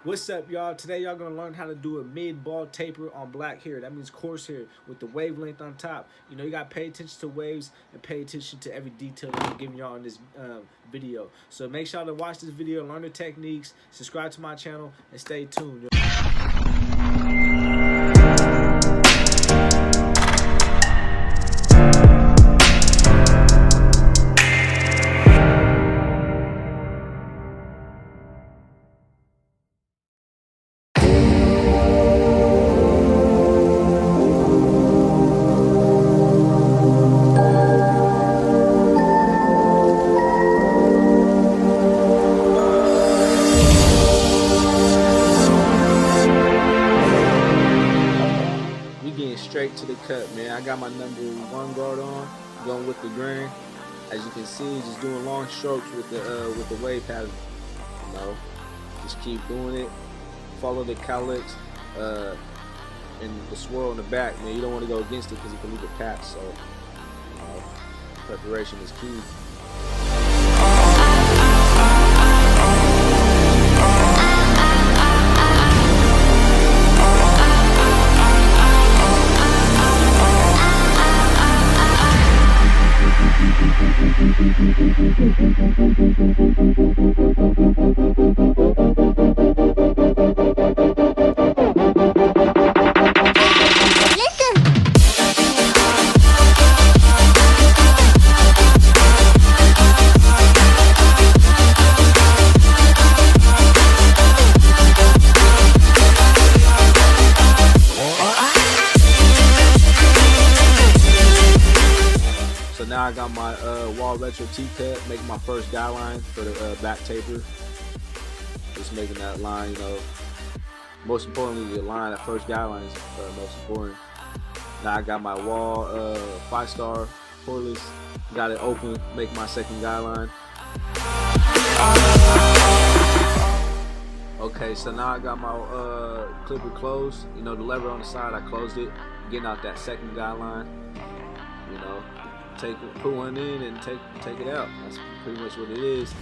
What's up, y'all? Today, y'all gonna learn how to do a mid-ball taper on black hair. That means coarse hair with the wavelength on top. You know, you gotta pay attention to waves and pay attention to every detail that I'm giving y'all in this video. So make sure to watch this video, learn the techniques, subscribe to my channel, and stay tuned. We getting straight to the cut, man. I got my #1 guard on, going with the grain. As you can see, just doing long strokes with the wave pattern. You know, just keep doing it. Follow the cowlicks and the swirl in the back, man. You don't want to go against it because you can leave a patch. So, you know, preparation is key. So now I got my wall retro T-cut, making my first guideline for the back taper. Just making that line, you know. Most importantly, the line, that first guideline is most important. Now I got my wall 5-star cordless, got it open, make my second guideline. Okay, so now I got my clipper closed. You know, the lever on the side, I closed it, getting out that second guideline. You know, put one in and take it out. That's pretty much what it is.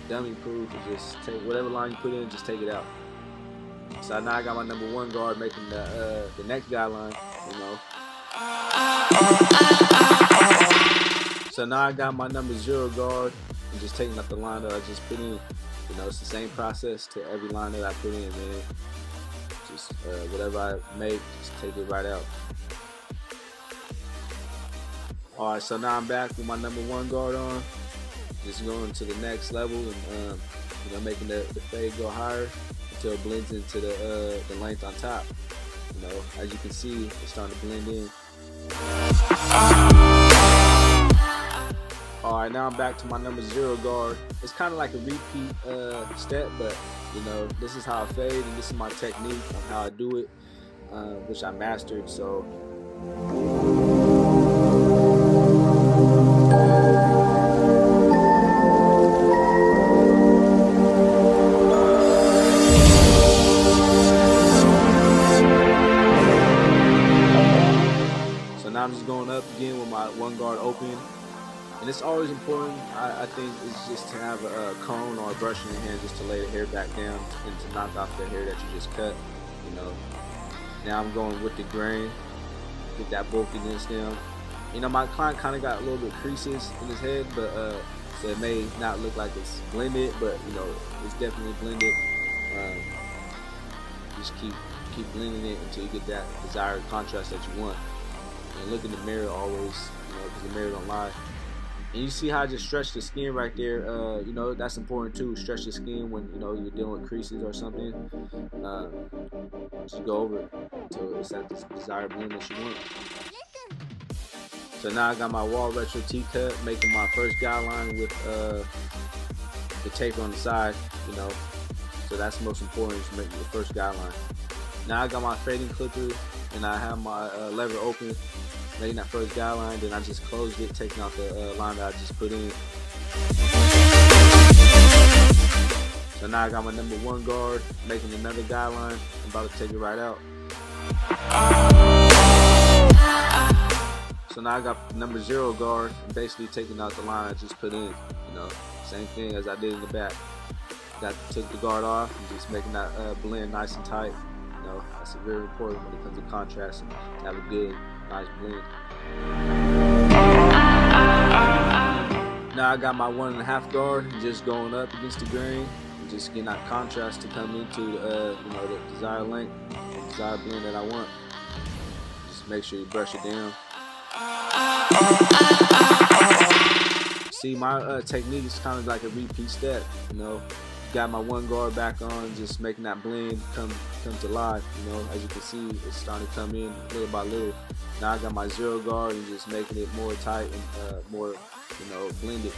Dummy proof. Just take whatever line you put in, just take it out. So now I got my #1 guard making the next guideline. You know. So now I got my #0 guard and just taking out the line that I just put in. You know, it's the same process to every line that I put in, man. Just whatever I make, just take it right out. Alright, so now I'm back with my #1 guard on. Just going to the next level and you know, making the fade go higher until it blends into the length on top. You know, as you can see, it's starting to blend in. Alright, now I'm back to my #0 guard. It's kind of like a repeat step, but you know, this is how I fade and this is my technique on how I do it, which I mastered. So. Now I'm just going up again with my 1 guard open, and it's always important, I think, is just to have a comb or a brush in your hand just to lay the hair back down and to knock off the hair that you just cut. You know, now I'm going with the grain, get that bulkiness down. You know, my client kind of got a little bit creases in his head, but so it may not look like it's blended, but you know, it's definitely blended. Just keep blending it until you get that desired contrast that you want. And look in the mirror always, you know, because the mirror don't lie. And you see how I just stretch the skin right there. You know, that's important too. Stretch the skin when, you know, you're dealing with creases or something. Just go over it until it's at this desired blend that you want. So now I got my wall retro T-cut, making my first guideline with the taper on the side. You know, so that's most important, is making the first guideline. Now I got my fading clipper and I have my lever open, making that first guideline. Then I just closed it, taking out the line that I just put in. So now I got my #1 guard, making another guideline. I'm about to take it right out. So now I got #0 guard, basically taking out the line I just put in. You know, same thing as I did in the back. took the guard off and just making that blend nice and tight. You know, that's very important when it comes to contrast and to have a good, nice blend. Now I got my 1.5 guard just going up against the grain, and just getting that contrast to come into you know, the desired length, the desired blend that I want. Just make sure you brush it down. See, my technique is kind of like a repeat step. You know, got my 1 guard back on, just making that blend come to life. You know, as you can see, it's starting to come in little by little. Now I got my 0 guard and just making it more tight and more, you know, blended.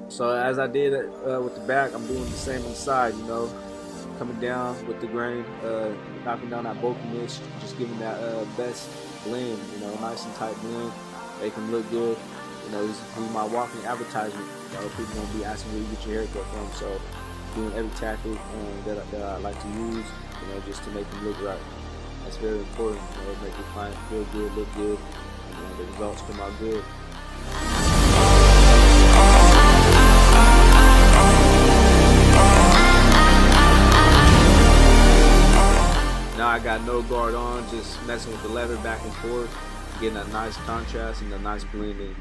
So as I did with the back, I'm doing the same on the side, you know, coming down with the grain, knocking down that bulkiness, just giving that best blend, you know, nice and tight blend, make them look good. You know, this is my walking advertisement. You know, people gonna be asking where you get your haircut from, so doing every tactic that I like to use, you know, just to make them look right. That's very important, you know, make your client feel good, look good, and the results come out good. Now I got no guard on, just messing with the leather back and forth, getting a nice contrast and a nice blending.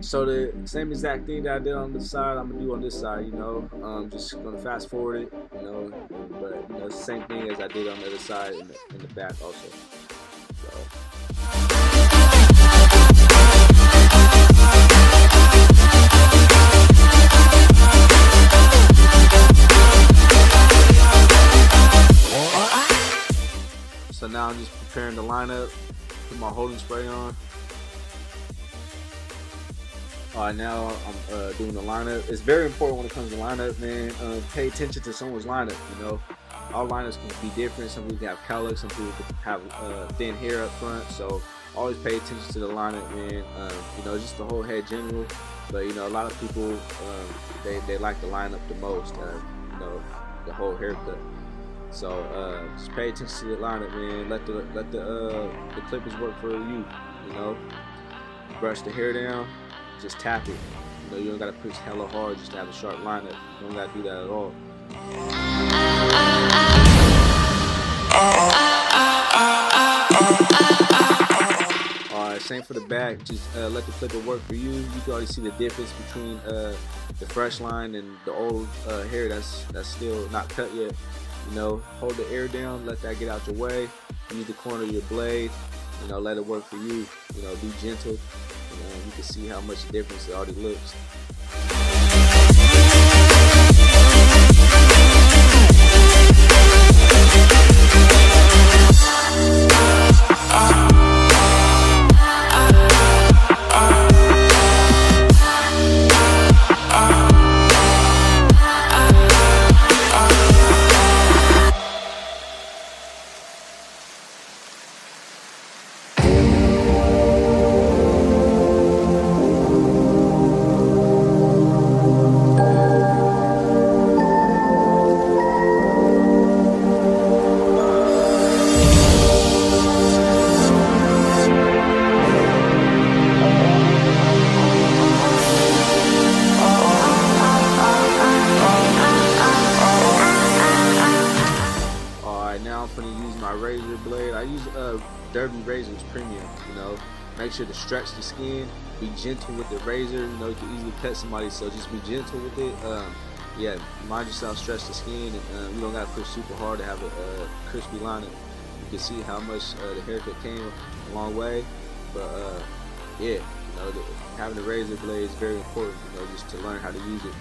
So the same exact thing that I did on this side, I'm gonna do on this side, you know. Just gonna fast forward it, you know, but you know, it's the same thing as I did on the other side in the back also. So. So now I'm just preparing the lineup, put my holding spray on. Alright, now I'm doing the lineup. It's very important when it comes to lineup, man. Pay attention to someone's lineup, you know. All lineups can be different. Some people have cowlicks, some people have thin hair up front. So always pay attention to the lineup, man. You know, just the whole head general. But, you know, a lot of people, they like the lineup the most, you know, the whole haircut. So just pay attention to the lineup, man. Let the clippers work for you. You know, brush the hair down, just tap it. You know, you don't gotta push hella hard just to have a sharp lineup. You don't gotta do that at all. Alright, same for the back. Just let the clipper work for you. You can already see the difference between the fresh line and the old hair that's still not cut yet. You know, hold the air down, let that get out your way. Use the corner of your blade, you know, let it work for you. You know, be gentle. You know, you can see how much difference it already looks. Razor blade. I use Derby razors premium. You know, make sure to stretch the skin, be gentle with the razor. You know, you can easily cut somebody, so just be gentle with it. Yeah, mind yourself, stretch the skin, and you don't gotta push super hard to have a crispy lineup. You can see how much the haircut came a long way, but yeah, you know, having the razor blade is very important. You know, just to learn how to use it.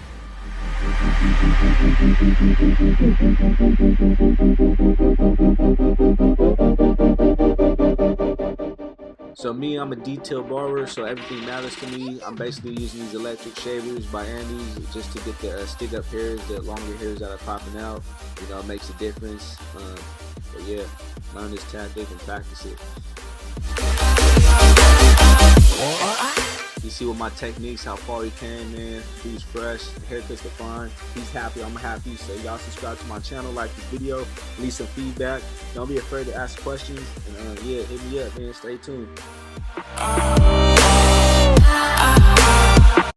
So me, I'm a detail barber, so everything matters to me. I'm basically using these electric shavers by Andy's just to get the stick up hairs, the longer hairs that are popping out. You know, it makes a difference. But yeah, learn this tactic and practice it. You see with my techniques how far he came, man. He's fresh, haircuts defined. He's happy, I'm happy. So y'all subscribe to my channel, like this video, leave some feedback. Don't be afraid to ask questions. And yeah, hit me up, man. Stay tuned.